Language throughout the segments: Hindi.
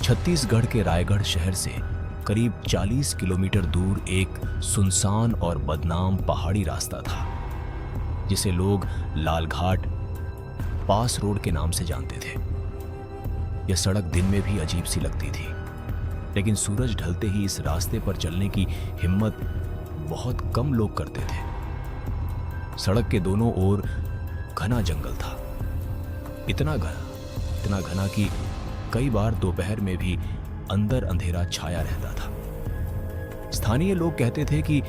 छत्तीसगढ़ के रायगढ़ शहर से करीब 40 किलोमीटर दूर एक सुनसान और बदनाम पहाड़ी रास्ता था, जिसे लोग लालघाट पास रोड के नाम से जानते थे। यह सड़क दिन में भी अजीब सी लगती थी, लेकिन सूरज ढलते ही इस रास्ते पर चलने की हिम्मत बहुत कम लोग करते थे। सड़क के दोनों ओर घना जंगल था, इतना घना कि कई बार दोपहर में भी अंदर अंधेरा छाया रहता था। स्थानीय लोग कहते थे कि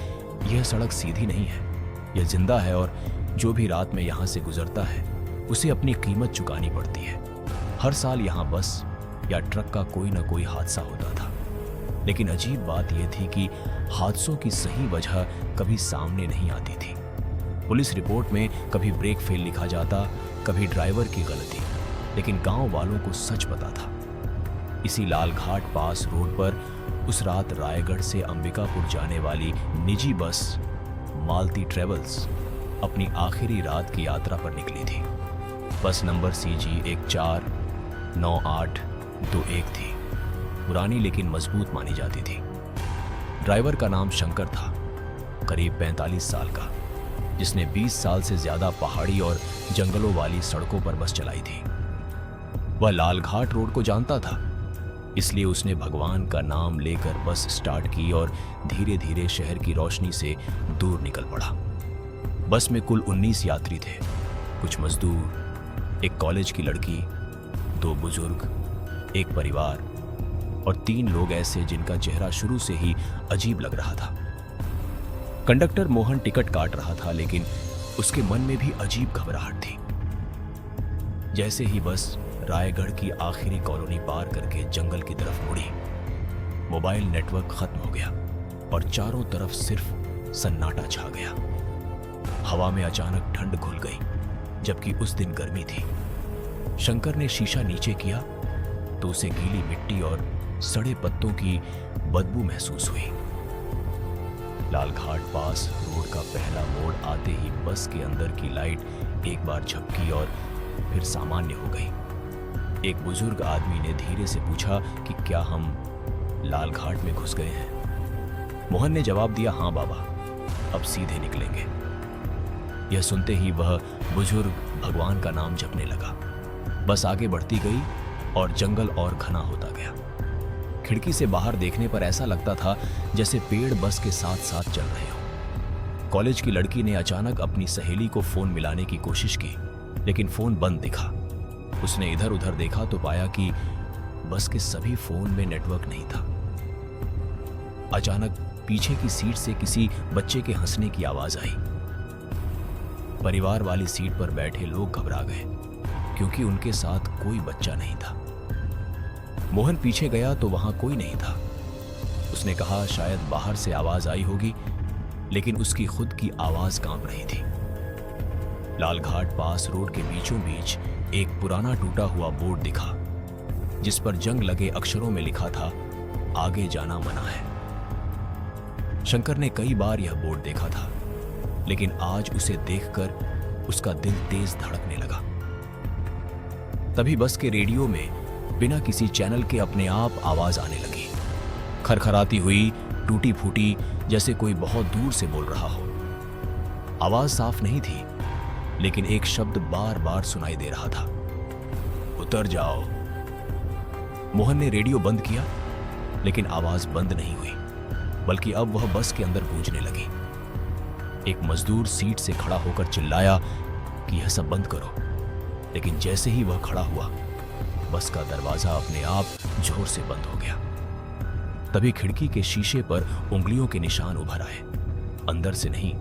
यह सड़क सीधी नहीं है, यह जिंदा है और जो भी रात में यहाँ से गुजरता है उसे अपनी कीमत चुकानी पड़ती है। हर साल यहाँ बस या ट्रक का कोई ना कोई हादसा होता था, लेकिन अजीब बात यह थी कि हादसों की सही वजह कभी सामने नहीं आती थी। पुलिस रिपोर्ट में कभी ब्रेक फेल लिखा जाता, कभी ड्राइवर की गलती, लेकिन गांव वालों को सच पता था। इसी लालघाट पास रोड पर उस रात रायगढ़ से अंबिकापुर जाने वाली निजी बस मालती ट्रेवल्स अपनी आखिरी रात की यात्रा पर निकली थी। बस नंबर CG 149821 थी। पुरानी लेकिन मजबूत मानी जाती थी। ड्राइवर का नाम शंकर था, करीब 45 साल का, जिसने 20 साल से ज्यादा पहाड़ी और जंगलों वाली सड़कों पर बस चलाई थी। वह लालघाट रोड को जानता था, इसलिए उसने भगवान का नाम लेकर बस स्टार्ट की और धीरे धीरे शहर की रोशनी से दूर निकल पड़ा। बस में कुल 19 यात्री थे, कुछ मजदूर, एक कॉलेज की लड़की, 2 बुजुर्ग, एक परिवार और 3 लोग ऐसे जिनका चेहरा शुरू से ही अजीब लग रहा था। कंडक्टर मोहन टिकट काट रहा था, लेकिन उसके मन में भी अजीब घबराहट थी। जैसे ही बस रायगढ़ की आखिरी कॉलोनी पार करके जंगल की तरफ मुड़ी, मोबाइल नेटवर्क खत्म हो गया और चारों तरफ सिर्फ सन्नाटा छा गया। हवा में अचानक ठंड घुल गई, जबकि उस दिन गर्मी थी। शंकर ने शीशा नीचे किया तो उसे गीली मिट्टी और सड़े पत्तों की बदबू महसूस हुई। लालघाट पास रोड का पहला मोड़ आते ही बस के अंदर की लाइट एक बार झपकी और फिर सामान्य हो गई। एक बुजुर्ग आदमी ने धीरे से पूछा कि क्या हम लालघाट में घुस गए हैं। मोहन ने जवाब दिया, हाँ बाबा, अब सीधे निकलेंगे। यह सुनते ही वह बुजुर्ग भगवान का नाम जपने लगा। बस आगे बढ़ती गई और जंगल और घना होता गया। खिड़की से बाहर देखने पर ऐसा लगता था जैसे पेड़ बस के साथ साथ चल रहे हो। कॉलेज की लड़की ने अचानक अपनी सहेली को फोन मिलाने की कोशिश की, लेकिन फोन बंद दिखा। उसने इधर उधर देखा तो पाया कि बस के सभी फोन में नेटवर्क नहीं था। अचानक पीछे की सीट से किसी बच्चे के हंसने की आवाज आई। परिवार वाली सीट पर बैठे लोग घबरा गए, क्योंकि उनके साथ कोई बच्चा नहीं था। मोहन पीछे गया तो वहां कोई नहीं था। उसने कहा शायद बाहर से आवाज आई होगी, लेकिन उसकी खुद की आवाज कांप रही थी। लालघाट पास रोड के बीचों बीच एक पुराना टूटा हुआ बोर्ड दिखा, जिस पर जंग लगे अक्षरों में लिखा था, आगे जाना मना है। शंकर ने कई बार यह बोर्ड देखा था, लेकिन आज उसे देखकर उसका दिल तेज धड़कने लगा। तभी बस के रेडियो में बिना किसी चैनल के अपने आप आवाज आने लगी, खरखराती हुई, टूटी फूटी, जैसे कोई बहुत दूर से बोल रहा हो। आवाज साफ नहीं थी, लेकिन एक शब्द बार बार सुनाई दे रहा था, उतर जाओ। मोहन ने रेडियो बंद किया, लेकिन आवाज बंद नहीं हुई, बल्कि अब वह बस के अंदर गूंजने लगी। एक मजदूर सीट से खड़ा होकर चिल्लाया कि यह सब बंद करो, लेकिन जैसे ही वह खड़ा हुआ, बस का दरवाजा अपने आप जोर से बंद हो गया। तभी खिड़की के शीशे पर उंगलियों के निशान उभर आए, अंदर से नहीं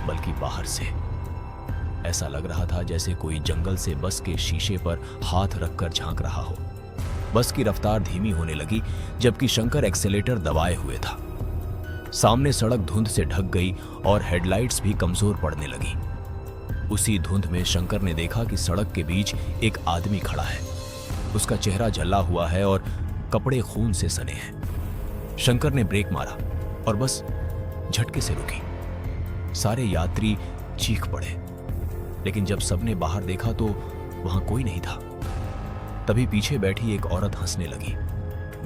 बल्कि बाहर से। ऐसा लग रहा था जैसे कोई जंगल से बस के शीशे पर हाथ रखकर झांक रहा हो। बस की रफ्तार धीमी होने लगी, जबकि शंकर एक्सेलेटर दबाए हुए था। सामने सड़क धुंध से ढक गई और हेडलाइट्स भी कमजोर पड़ने लगी। उसी धुंध में शंकर ने देखा कि सड़क के बीच एक आदमी खड़ा है। उसका चेहरा जला हुआ है और कपड़े खून से सने हैं। शंकर ने ब्रेक मारा और बस झटके से रुकी। सारे यात्री चीख पड़े, लेकिन जब सबने बाहर देखा तो वहां कोई नहीं था। तभी पीछे बैठी एक औरत हंसने लगी।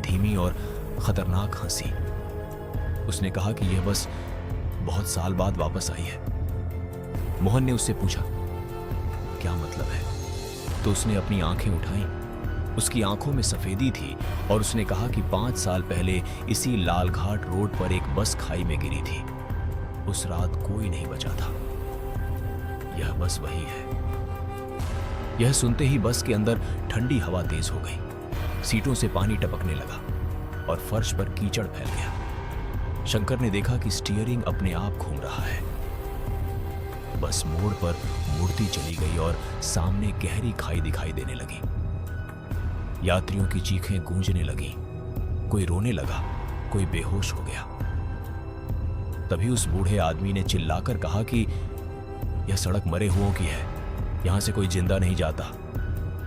धीमी और खतरनाक हंसी। उसने कहा कि यह बस बहुत साल बाद वापस आई है। मोहन ने उससे पूछा, क्या मतलब है? तो उसने अपनी आंखें उठाईं। उसकी आंखों में सफेदी थी और उसने कहा कि 5 साल पहले इसी लालघाट रोड पर एक बस खाई में गिरी थी। उस रात कोई नहीं बचा था। यह बस वही है। यह सुनते ही बस के अंदर ठंडी हवा तेज हो गई। सीटों से पानी टपकने लगा और फर्श पर कीचड़ फैल गया। शंकर ने देखा कि स्टीयरिंग अपने आप घूम रहा है। बस मोड़ पर मुड़ती चली गई और सामने गहरी खाई दिखाई देने लगी। यात्रियों की चीखें गूंजने लगी। कोई रोने लगा, कोई बेहोश हो गया। तभी उस बूढ़े आदमी ने चिल्लाकर कहा कि यह सड़क मरे हुओं की है, यहां से कोई जिंदा नहीं जाता।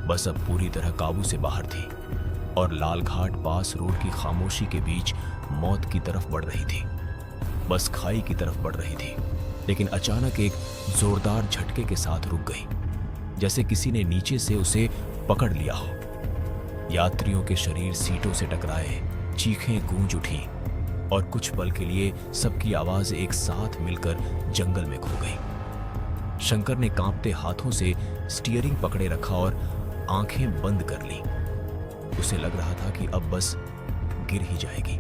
बस अब पूरी तरह काबू से बाहर थी और लालघाट पास रोड की खामोशी के बीच मौत की तरफ बढ़ रही थी। बस खाई की तरफ बढ़ रही थी, लेकिन अचानक एक जोरदार झटके के साथ रुक गई, जैसे किसी ने नीचे से उसे पकड़ लिया हो। यात्रियों के शरीर सीटों से टकराए, चीखें गूंज उठी और कुछ पल के लिए सबकी आवाज एक साथ मिलकर जंगल में खो गई। शंकर ने कांपते हाथों से स्टीयरिंग पकड़े रखा और आंखें बंद कर ली। उसे लग रहा था कि अब बस गिर ही जाएगी,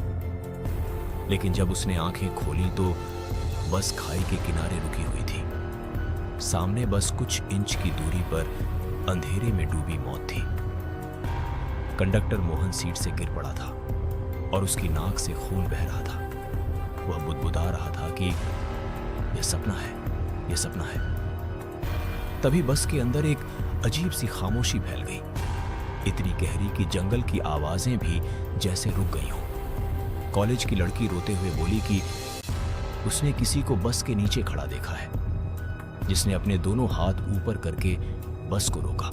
लेकिन जब उसने आंखें खोली तो बस खाई के किनारे रुकी हुई थी। सामने बस कुछ इंच की दूरी पर अंधेरे में डूबी मौत थी। कंडक्टर मोहन सीट से गिर पड़ा था और उसकी नाक से खून बह रहा था। वह बुदबुदा रहा था कि यह सपना है, यह सपना है। तभी बस के अंदर एक अजीब सी खामोशी फैल गई, इतनी गहरी कि जंगल की आवाजें भी जैसे रुक गई हों। कॉलेज की लड़की रोते हुए बोली कि उसने किसी को बस के नीचे खड़ा देखा है, जिसने अपने दोनों हाथ ऊपर करके बस को रोका।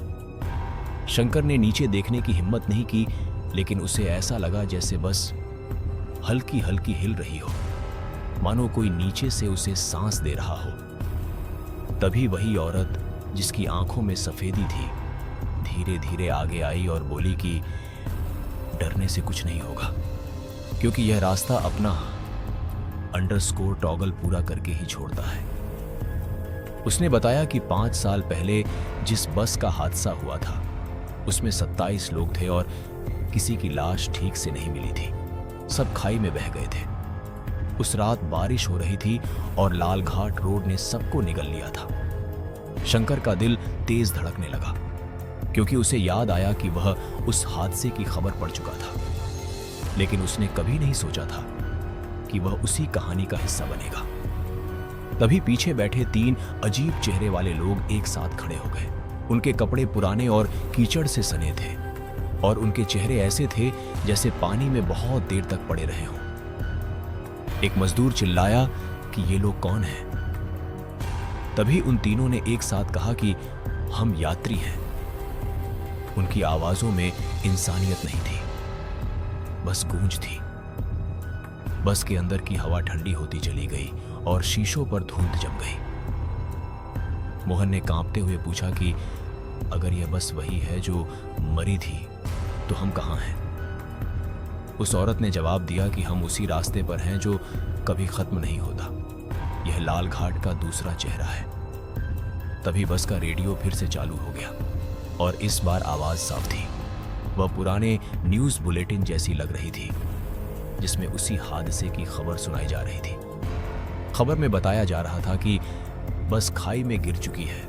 शंकर ने नीचे देखने की हिम्मत नहीं की, लेकिन उसे ऐसा लगा जैसे बस हल्की हल्की हिल रही हो, मानो कोई नीचे से उसे सांस दे रहा हो। तभी वही औरत जिसकी आंखों में सफेदी थी धीरे धीरे आगे आई और बोली कि डरने से कुछ नहीं होगा, क्योंकि यह रास्ता अपना अंडरस्कोर टॉगल पूरा करके ही छोड़ता है। उसने बताया कि 5 साल पहले जिस बस का हादसा हुआ था उसमें 27 लोग थे और किसी की लाश ठीक से नहीं मिली थी। सब खाई में बह गए थे। उस रात बारिश हो रही थी और लालघाट रोड ने सबको निगल लिया था। शंकर का दिल तेज धड़कने लगा, क्योंकि उसे याद आया कि वह उस हादसे की खबर पढ़ चुका था, लेकिन उसने कभी नहीं सोचा था कि वह उसी कहानी का हिस्सा बनेगा। तभी पीछे बैठे 3 अजीब चेहरे वाले लोग एक साथ खड़े हो गए। उनके कपड़े पुराने और कीचड़ से सने थे और उनके चेहरे ऐसे थे जैसे पानी में बहुत देर तक पड़े रहे हों। एक मजदूर चिल्लाया कि ये लोग कौन हैं? तभी उन तीनों ने एक साथ कहा कि हम यात्री हैं। उनकी आवाजों में इंसानियत नहीं थी, बस गूंज थी। बस के अंदर की हवा ठंडी होती चली गई और शीशों पर धुंध जम गई। मोहन ने कांपते हुए पूछा कि अगर यह बस वही है जो मरी थी तो हम कहाँ हैं? उस औरत ने जवाब दिया कि हम उसी रास्ते पर हैं जो कभी खत्म नहीं होता। यह लालघाट का दूसरा चेहरा है। तभी बस का रेडियो फिर से चालू हो गया और इस बार आवाज साफ थी। वह पुराने न्यूज़ बुलेटिन जैसी लग रही थी, जिसमें उसी हादसे की खबर सुनाई जा रही थी। खबर में बताया जा रहा था कि बस खाई में गिर चुकी है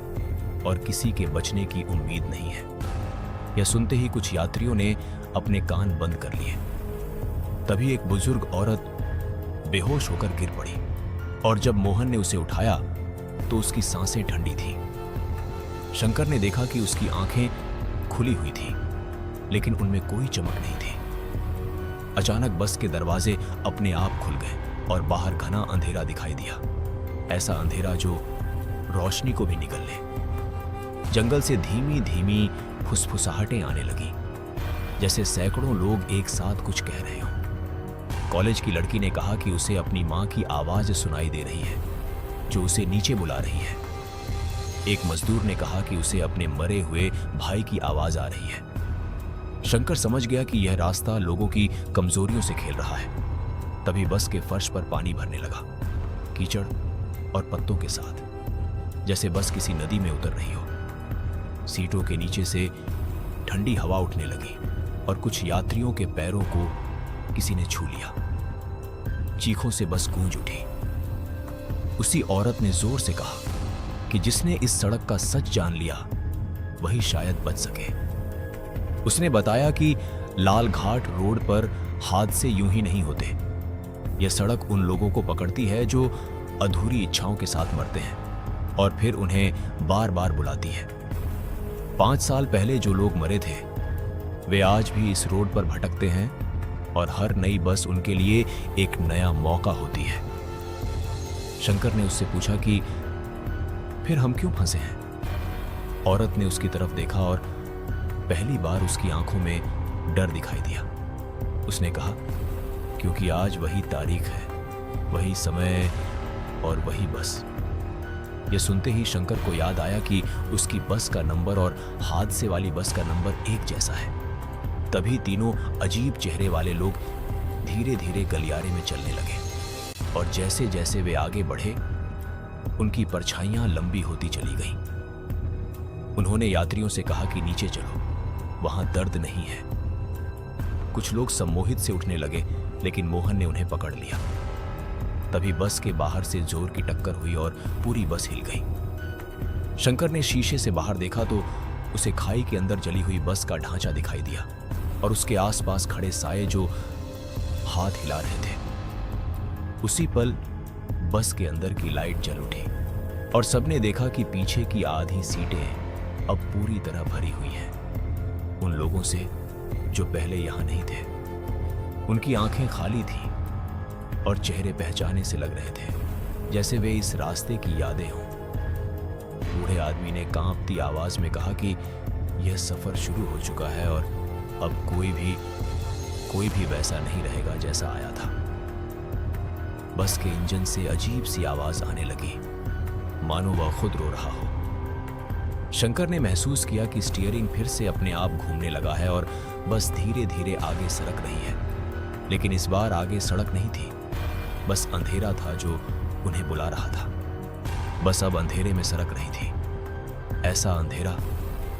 और किसी के बचने की उम्मीद नहीं है। यह सुनते ही कुछ यात्रियों ने अपने कान बंद कर लिए। तभी एक बुजुर्ग औरत बेहोश होकर गिर पड़ी और जब मोहन ने उसे उठाया तो उसकी सांसें ठंडी थी। शंकर ने देखा कि उसकी आंखें खुली हुई थी, लेकिन उनमें कोई चमक नहीं थी। अचानक बस के दरवाजे अपने आप खुल गए और बाहर घना अंधेरा दिखाई दिया, ऐसा अंधेरा जो रोशनी को भी निगल ले। जंगल से धीमी धीमी फुसफुसाहटें आने लगी, जैसे सैकड़ों लोग एक साथ कुछ कह रहे हों। कॉलेज की लड़की ने कहा कि उसे अपनी मां की आवाज सुनाई दे रही है, जो उसे नीचे बुला रही है। एक मजदूर ने कहा कि उसे अपने मरे हुए भाई की आवाज आ रही है। शंकर समझ गया कि यह रास्ता लोगों की कमजोरियों से खेल रहा है। तभी बस के फर्श पर पानी भरने लगा, कीचड़ और पत्तों के साथ, जैसे बस किसी नदी में उतर रही हो। सीटों के नीचे से ठंडी हवा उठने लगी और कुछ यात्रियों के पैरों को किसी ने छू लिया। चीखों से बस गूंज उठी। उसी औरत ने जोर से कहा कि जिसने इस सड़क का सच जान लिया वही शायद बच सके। उसने बताया कि लाल घाट रोड पर हादसे यूं ही नहीं होते। यह सड़क उन लोगों को पकड़ती है जो अधूरी इच्छाओं के साथ मरते हैं और फिर उन्हें बार बार बुलाती है। 5 साल पहले जो लोग मरे थे वे आज भी इस रोड पर भटकते हैं और हर नई बस उनके लिए एक नया मौका होती है। शंकर ने उससे पूछा कि फिर हम क्यों फंसे हैं? औरत ने उसकी तरफ देखा और पहली बार उसकी आंखों में डर दिखाई दिया। उसने कहा, क्योंकि आज वही तारीख है, वही समय और वही बस। यह सुनते ही शंकर को याद आया कि उसकी बस का नंबर और हादसे वाली बस का नंबर एक जैसा है। तभी तीनों अजीब चेहरे वाले लोग धीरे धीरे गलियारे में चलने लगे और जैसे जैसे वे आगे बढ़े उनकी परछाइयां लंबी होती चली गईं। उन्होंने यात्रियों से कहा कि नीचे चलो, वहां दर्द नहीं है। कुछ लोग सम्मोहित से उठने लगे, लेकिन मोहन ने उन्हें पकड़ लिया। तभी बस के बाहर से जोर की टक्कर हुई और पूरी बस हिल गई। शंकर ने शीशे से बाहर देखा तो उसे खाई के अंदर जली हुई बस का ढांचा दिखाई दिया और उसके आसपास खड़े साये जो हाथ हिला रहे थे। उसी पल बस के अंदर की लाइट जल उठी और सबने देखा कि पीछे की आधी सीटें अब पूरी तरह भरी हुई हैं, उन लोगों से जो पहले यहां नहीं थे। उनकी आंखें खाली थीं और चेहरे पहचाने से लग रहे थे, जैसे वे इस रास्ते की यादें हों। बूढ़े आदमी ने कांपती आवाज में कहा कि यह सफर शुरू हो चुका है और अब कोई भी वैसा नहीं रहेगा जैसा आया था। बस के इंजन से अजीब सी आवाज आने लगी, मानो वह खुद रो रहा हो। शंकर ने महसूस किया कि स्टीयरिंग फिर से अपने आप घूमने लगा है और बस धीरे धीरे आगे सरक रही है। लेकिन इस बार आगे सड़क नहीं थी, बस अंधेरा था जो उन्हें बुला रहा था। बस अब अंधेरे में सरक रही थी, ऐसा अंधेरा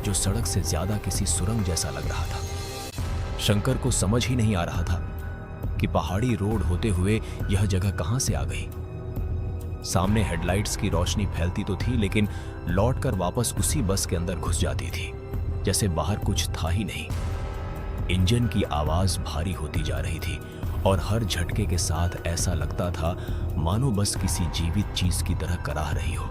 जो सड़क से ज्यादा किसी सुरंग जैसा लग रहा था। शंकर को समझ ही नहीं आ रहा था कि पहाड़ी रोड होते हुए यह जगह कहां से आ गई। सामने हेडलाइट्स की रोशनी फैलती तो थी, लेकिन लौटकर वापस उसी बस के अंदर घुस जाती थी, जैसे बाहर कुछ था ही नहीं। इंजन की आवाज भारी होती जा रही थी और हर झटके के साथ ऐसा लगता था मानो बस किसी जीवित चीज की तरह कराह रही हो।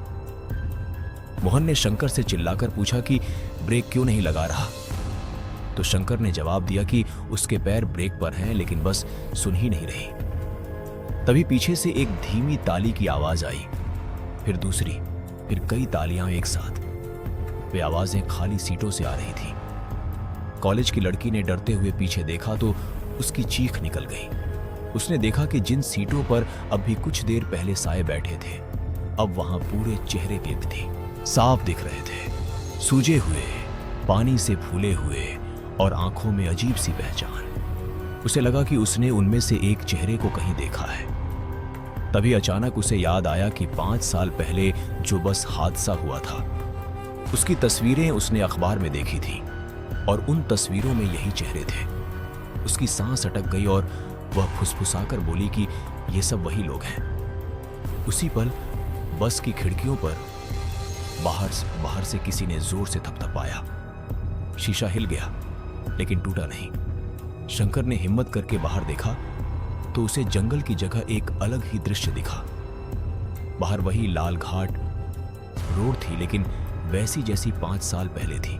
मोहन ने शंकर से चिल्लाकर पूछा कि ब्रेक क्यों नहीं लगा रहा। तो शंकर ने जवाब दिया कि उसके पैर ब्रेक पर हैं, लेकिन बस सुन ही नहीं रही। तभी पीछे से एक धीमी ताली की आवाज आई, फिर दूसरी, फिर कई तालियां एक साथ। वे आवाजें खाली सीटों से आ रही थी। कॉलेज की लड़की ने डरते हुए पीछे देखा तो उसकी चीख निकल गई। उसने देखा कि जिन सीटों पर अब भी कुछ देर पहले साए बैठे थे, अब वहां पूरे चेहरे व्यक्ति साफ दिख रहे थे, सूजे हुए, पानी से फूले हुए और आंखों में अजीब सी पहचान। उसे लगा कि उसने उनमें से एक चेहरे को कहीं देखा है। तभी अचानक उसे याद आया कि 5 साल पहले जो बस हादसा हुआ था, उसकी तस्वीरें उसने अखबार में देखी थी और उन तस्वीरों में यही चेहरे थे। उसकी सांस अटक गई और वह फुसफुसाकर बोली कि ये सब वही लोग हैं। उसी पल बस की खिड़कियों पर बाहर से किसी ने जोर से थपथपाया। शीशा हिल गया, लेकिन टूटा नहीं। शंकर ने हिम्मत करके बाहर देखा तो उसे जंगल की जगह एक अलग ही दृश्य दिखा। बाहर वही लाल घाट रोड थी, लेकिन वैसी जैसी 5 साल पहले थी,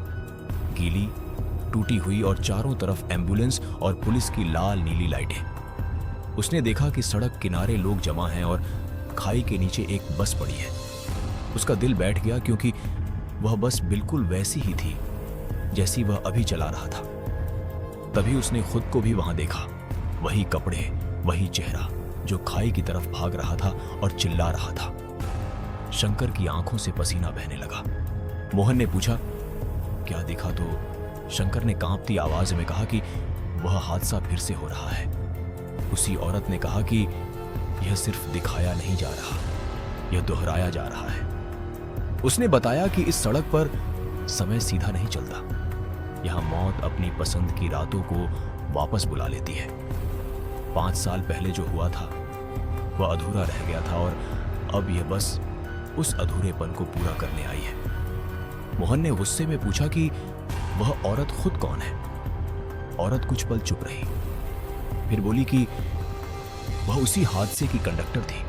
गीली, टूटी हुई और चारों तरफ एम्बुलेंस और पुलिस की लाल नीली लाइटें। उसने देखा कि सड़क किनारे लोग जमा हैं और खाई के नीचे एक बस पड़ी है। उसका दिल बैठ गया, क्योंकि वह बस बिल्कुल वैसी ही थी जैसी वह अभी चला रहा था। तभी उसने खुद को भी वहां देखा, वही कपड़े, वही चेहरा जो खाई की तरफ भाग रहा था और चिल्ला रहा था। शंकर की आंखों से पसीना बहने लगा। मोहन ने पूछा, क्या दिखा? तो शंकर ने कांपती आवाज में कहा कि वह हादसा फिर से हो रहा है। उसी औरत ने कहा कि यह सिर्फ दिखाया नहीं जा रहा, यह दोहराया जा रहा है। उसने बताया कि इस सड़क पर समय सीधा नहीं चलता, यहां मौत अपनी पसंद की रातों को वापस बुला लेती है। 5 साल पहले जो हुआ था वह अधूरा रह गया था और अब यह बस उस अधूरेपन को पूरा करने आई है। मोहन ने गुस्से में पूछा कि वह औरत खुद कौन है। औरत कुछ पल चुप रही, फिर बोली कि वह उसी हादसे की कंडक्टर थी।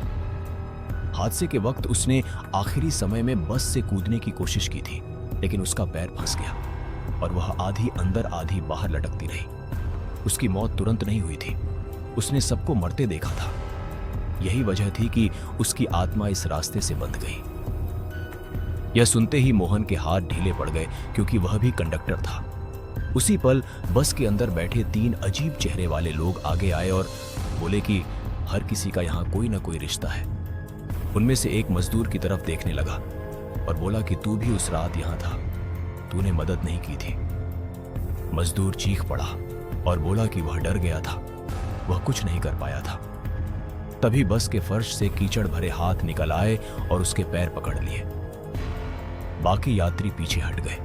हादसे के वक्त उसने आखिरी समय में बस से कूदने की कोशिश की थी, लेकिन उसका पैर फंस गया और वह आधी अंदर आधी बाहर लटकती रही। उसकी मौत तुरंत नहीं हुई थी, उसने सबको मरते देखा था। यही वजह थी कि उसकी आत्मा इस रास्ते से बंध गई। यह सुनते ही मोहन के हाथ ढीले पड़ गए, क्योंकि वह भी कंडक्टर था। उसी पल बस के अंदर बैठे 3 अजीब चेहरे वाले लोग आगे आए और बोले कि हर किसी का यहाँ कोई ना कोई रिश्ता है। उनमें से एक मजदूर की तरफ देखने लगा और बोला कि तू भी उस रात यहाँ था, तूने मदद नहीं की थी। मजदूर चीख पड़ा और बोला कि वह डर गया था, वह कुछ नहीं कर पाया था। तभी बस के फर्श से कीचड़ भरे हाथ निकल आए और उसके पैर पकड़ लिए। बाकी यात्री पीछे हट गए।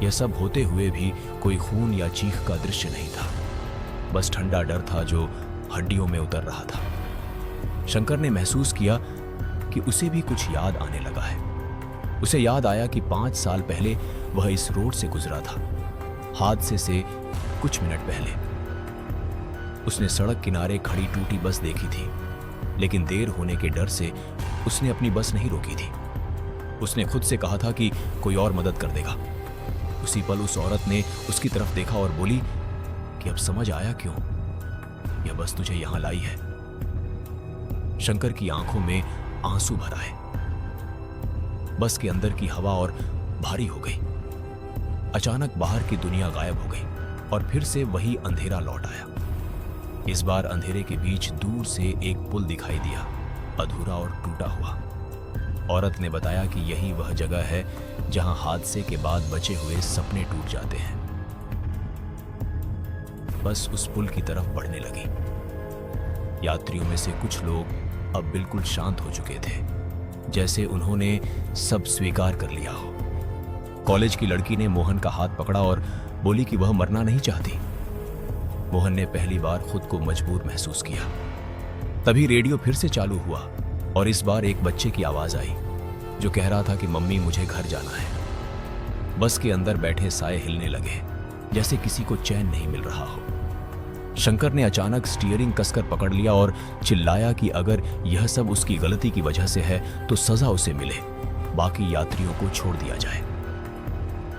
यह सब होते हुए भी कोई खून या चीख का दृश्य नहीं था, बस ठंडा डर था जो हड्डियों में उतर रहा था। शंकर ने महसूस किया कि उसे भी कुछ याद आने लगा है। उसे याद आया कि 5 साल पहले वह इस रोड से गुजरा था, हादसे से कुछ मिनट पहले। उसने सड़क किनारे खड़ी टूटी बस देखी थी, लेकिन देर होने के डर से उसने अपनी बस नहीं रोकी थी। उसने खुद से कहा था कि कोई और मदद कर देगा। उसी पल उस औरत ने उसकी तरफ देखा और बोली कि अब समझ आया क्यों यह बस तुझे यहां लाई है। शंकर की आंखों में आंसू भर आए। बस के अंदर की हवा और भारी हो गई। अचानक बाहर की दुनिया गायब हो गई और फिर से वही अंधेरा लौट आया। इस बार अंधेरे के बीच दूर से एक पुल दिखाई दिया, अधूरा और टूटा हुआ। औरत ने बताया कि यही वह जगह है जहां हादसे के बाद बचे हुए सपने टूट जाते हैं। बस उस पुल की तरफ बढ़ने लगी। यात्रियों में से कुछ लोग अब बिल्कुल शांत हो चुके थे, जैसे उन्होंने सब स्वीकार कर लिया हो। कॉलेज की लड़की ने मोहन का हाथ पकड़ा और बोली कि वह मरना नहीं चाहती। मोहन ने पहली बार खुद को मजबूर महसूस किया। तभी रेडियो फिर से चालू हुआ और इस बार एक बच्चे की आवाज आई जो कह रहा था कि मम्मी मुझे घर जाना है। बस के अंदर बैठे साए हिलने लगे, जैसे किसी को चैन नहीं मिल रहा हो। शंकर ने अचानक स्टीयरिंग कसकर पकड़ लिया और चिल्लाया कि अगर यह सब उसकी गलती की वजह से है तो सजा उसे मिले, बाकी यात्रियों को छोड़ दिया जाए।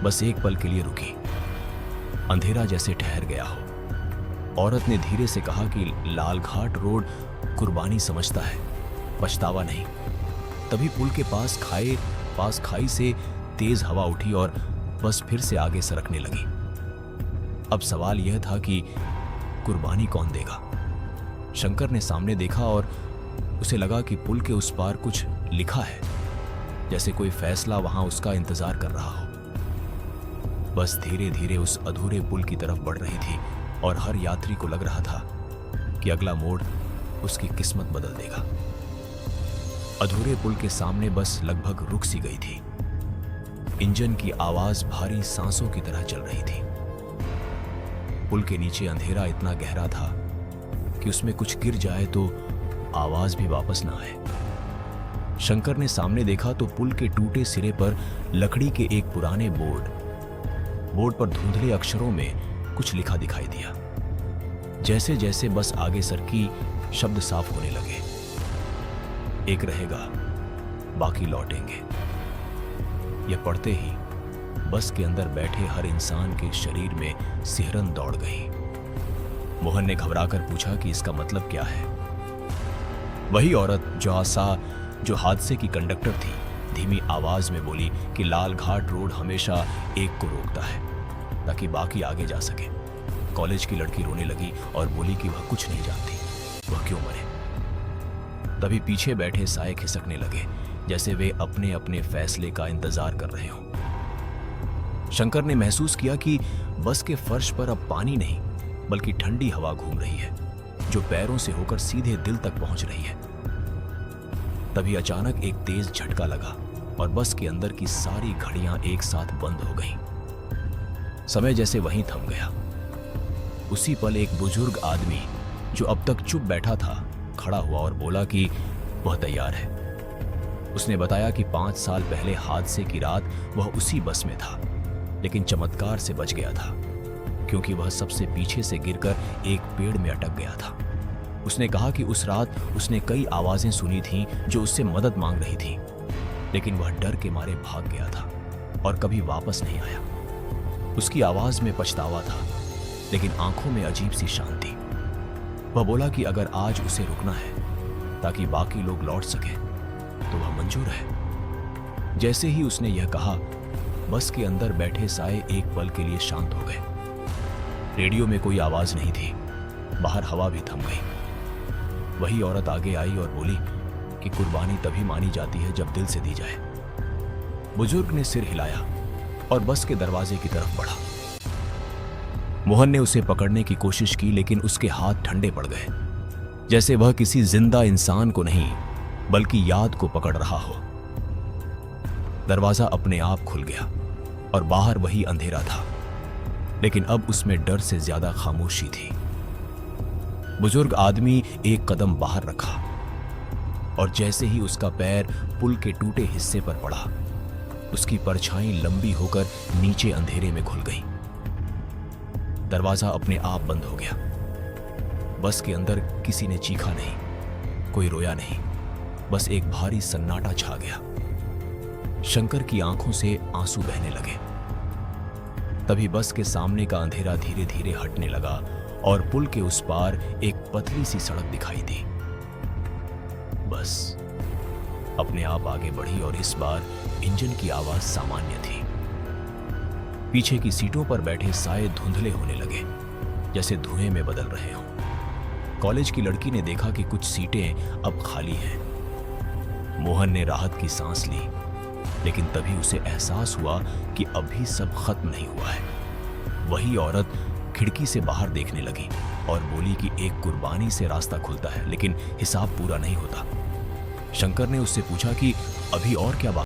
बस एक पल के लिए रुकी, अंधेरा जैसे ठहर गया हो। औरत ने धीरे से कहा कि लालघाट रोड कुर्बानी समझता है, पछतावा नहीं। तभी पुल के पास खाई से तेज हवा उठी और बस फिर से आगे सरकने लगी। अब सवाल यह था कि कुर्बानी कौन देगा। शंकर ने सामने देखा और उसे लगा कि पुल के उस पार कुछ लिखा है, जैसे कोई फैसला वहां उसका इंतजार कर रहा हो। बस धीरे धीरे उस अधूरे पुल की तरफ बढ़ रही थी और हर यात्री को लग रहा था कि अगला मोड़ उसकी किस्मत बदल देगा। अधूरे पुल के सामने बस लगभग रुक सी गई थी। इंजन की आवाज भारी सांसों की तरह चल रही थी। पुल के नीचे अंधेरा इतना गहरा था कि उसमें कुछ गिर जाए तो आवाज भी वापस ना आए। शंकर ने सामने देखा तो पुल के टूटे सिरे पर लकड़ी के एक पुराने बोर्ड पर धुंधले अक्षरों में कुछ लिखा दिखाई दिया। जैसे जैसे बस आगे सरकी, शब्द साफ होने लगे। एक रहेगा, बाकी लौटेंगे। यह पढ़ते ही बस के अंदर बैठे हर इंसान के शरीर में सिहरन दौड़ गई। मोहन ने घबराकर पूछा कि इसका मतलब क्या है। वही औरत जो हादसे की कंडक्टर थी, धीमी आवाज में बोली कि लालघाट रोड हमेशा एक को रोकता है ताकि बाकी आगे जा सके। कॉलेज की लड़की रोने लगी और बोली कि वह कुछ नहीं जानती, वह क्यों मरे। तभी पीछे बैठे साए खिसकने लगे, जैसे वे अपने अपने फैसले का इंतजार कर रहे हों। शंकर ने महसूस किया कि बस के फर्श पर अब पानी नहीं बल्कि ठंडी हवा घूम रही है, जो पैरों से होकर सीधे दिल तक पहुंच रही है। तभी अचानक एक तेज झटका लगा और बस के अंदर की सारी घड़ियां एक साथ बंद हो गईं। समय जैसे वहीं थम गया। उसी पल एक बुजुर्ग आदमी जो अब तक चुप बैठा था खड़ा हुआ और बोला कि वह तैयार है। उसने बताया कि 5 साल पहले हादसे की रात वह उसी बस में था, लेकिन चमत्कार से बच गया था क्योंकि वह सबसे पीछे से गिरकर एक पेड़ में अटक गया था। उसने कहा कि उस रात उसने कई आवाजें सुनी थीं जो उससे मदद मांग रही थीं, लेकिन वह डर के मारे भाग गया था और कभी वापस नहीं आया। उसकी आवाज में पछतावा था, लेकिन आंखों में अजीब सी शांति। वह बोला कि अगर आज उसे रुकना है ताकि बाकी लोग लौट सकें तो वह मंजूर है। जैसे ही उसने यह कहा, बस के अंदर बैठे साए एक पल के लिए शांत हो गए। रेडियो में कोई आवाज नहीं थी, बाहर हवा भी थम गई। वही औरत आगे आई और बोली कि कुर्बानी तभी मानी जाती है जब दिल से दी जाए। बुजुर्ग ने सिर हिलाया और बस के दरवाजे की तरफ बढ़ा। मोहन ने उसे पकड़ने की कोशिश की, लेकिन उसके हाथ ठंडे पड़ गए, जैसे वह किसी जिंदा इंसान को नहीं बल्कि याद को पकड़ रहा हो। दरवाजा अपने आप खुल गया और बाहर वही अंधेरा था, लेकिन अब उसमें डर से ज्यादा खामोशी थी। बुजुर्ग आदमी एक कदम बाहर रखा और जैसे ही उसका पैर पुल के टूटे हिस्से पर पड़ा, उसकी परछाई लंबी होकर नीचे अंधेरे में घुल गई। दरवाजा अपने आप बंद हो गया। बस के अंदर किसी ने चीखा नहीं, कोई रोया नहीं, बस एक भारी सन्नाटा छा गया। शंकर की आंखों से आंसू बहने लगे। तभी बस के सामने का अंधेरा धीरे धीरे हटने लगा और पुल के उस पार एक पतली सी सड़क दिखाई दी। बस अपने आप आगे बढ़ी और इस बार इंजन की आवाज सामान्य थी। पीछे की सीटों पर बैठे साए धुंधले होने लगे, जैसे धुएं में बदल रहे हों। कॉलेज की लड़की ने देखा कि कुछ सीटें अब खाली हैं। मोहन ने राहत की सांस ली, लेकिन तभी उसे एहसास हुआ कि अभी सब खत्म नहीं हुआ है। वही औरत खिड़की से बाहर देखने लगी और बोली कि एक कुर्बानी से रास्ता खुलता है, लेकिन हिसाब पूरा नहीं होता। शंकर ने उससे पूछा कि अभी और क्या बाकी